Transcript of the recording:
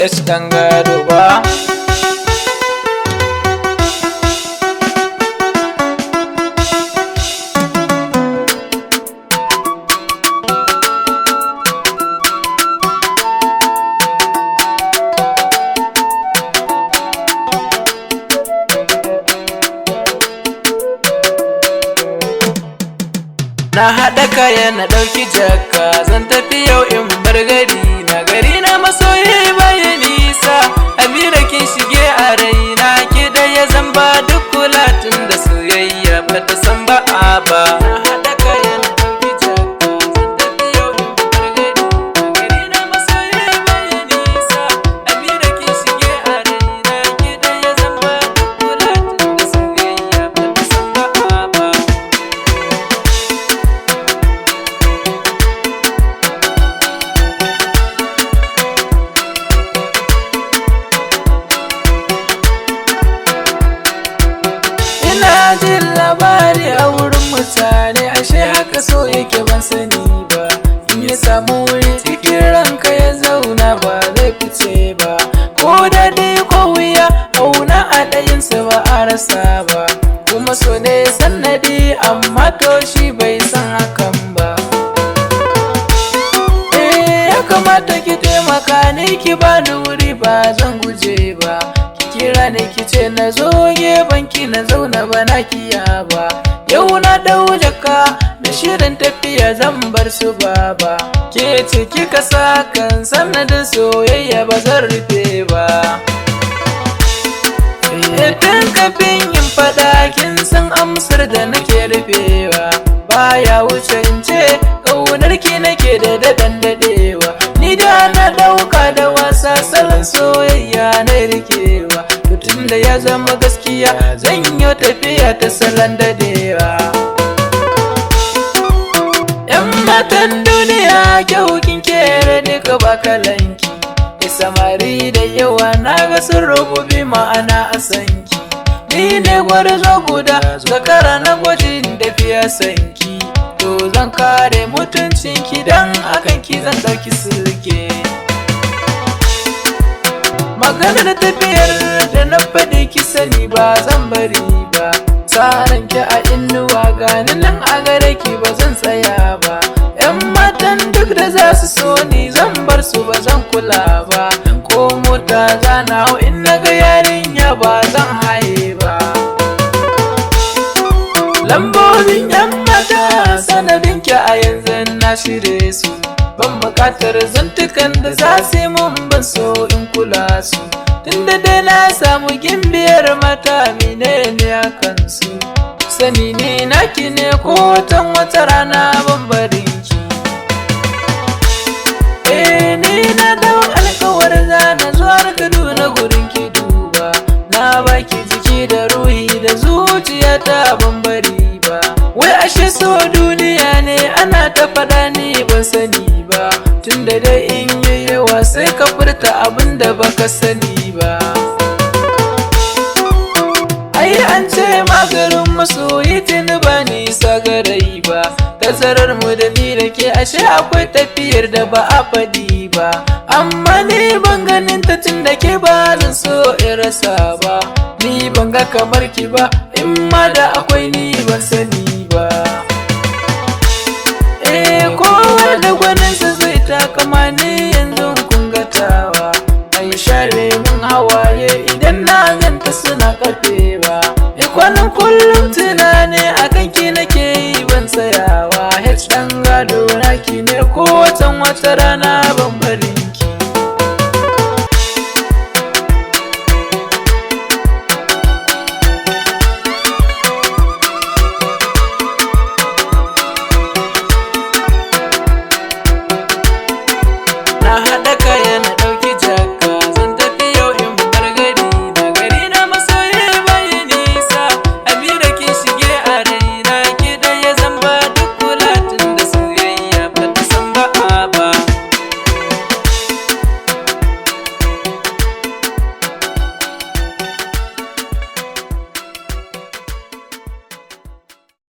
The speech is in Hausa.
H dan gado ba. Na haɗa kaya na ɗauki jaka, zan tafi yau in bar gari na masoyi bai nisa. Amira kin shige a raina, ke da ya zamba duk kulatin da soyayya bata san ba'a ba. Na haɗa kaya na ɗauki jaka, zan tafi yau in bar gari na masoyi bai nisa. Amira kin shige a raina, ke da ya zamba duk kulatin da soyayya bata san ba'a ba. Ina jin labari a wurin mutane, ashe haka so yake ban sani ba. In ya samu wuri cikin ranka ya zauna ba zai fice ba. Ko daɗi ko wuya auna a ɗayinsa ba a rasa ba. Kuma so ne sannadi amma to shi bai san hakan ba. Ya kamata ki taimaka ni ki bani wuri ba zan guje ba. Kira ne kice na zo gefanki na zauna ba na kiya ba. Yau na dau jaka da shirin tafiya zan bar su baba. Ke ce kika sa kan sanadin soyayya ba zan rufe ba. Tun kafin in fada kin san amsar da nake rufewa. Baya wuce in ce ƙaunar ki nake da daɗan daɗewa. Ni da na ɗauka da wasa salon soyayya na rikewa. Tun da ya zama gaskiya zan yi tafiya ta salon dadewa. Yan matan duniya kyau kin kere duka ba kalanki. Samari da yawa na ga sun rububi ma'ana a sanki. Ni ne gwarzo guda zakara na gwajin da fiye sanki. To zan kare mutuncinki dan akan ki zan ɗauki silke. Maganar tafiyar da na faɗi ki sani ba zan bari ba. Tsarin ki a inuwa gani nan a gare ki ba zan tsaya ba. Yan matan duk da za su so ni zan bar su ba zan kula ba. Ko mota zana hau in na ga yarinya ba zan haye ba. Lambobin yan mata sanadin ki a yanzu na shirye su. Ban bukatar zantukan da za su yi mun ban so in kula su. Tunda dai na samu gimbiyar mata menene a kansu. Sani ne naki ne ko wata rana ban barin ki. Ni na dau alkawar zana zuwa Kaduna gurin ki duba. Na baki jiki da ruhi da zuciya ta ban bari ba. Wai ashe so duniya ne ana ta faɗa ni ban sani ba. Tunda dai in yi yawa sai ka furta abin da baka sani ba. Ai an ce magarin masoyi tuni ba nisa garai ba. Tazarar mu da ni da ke ashe akwai tafiyar da ba a faɗi ba. Amma ni ban ganin ta tunda ke ba zan so in rasa ba. Ni ban ga kamar ki ba in ma da akwai ni ban sani ba. Kowa da gwaninsa zai takama ni yanzu kun gatawa. Ai share mun hawaye idan na ganta suna kafewa. Kwanan kullum tunani akan ki nake yi ban tsayawa. H dan gado naki ne ko wata rana ban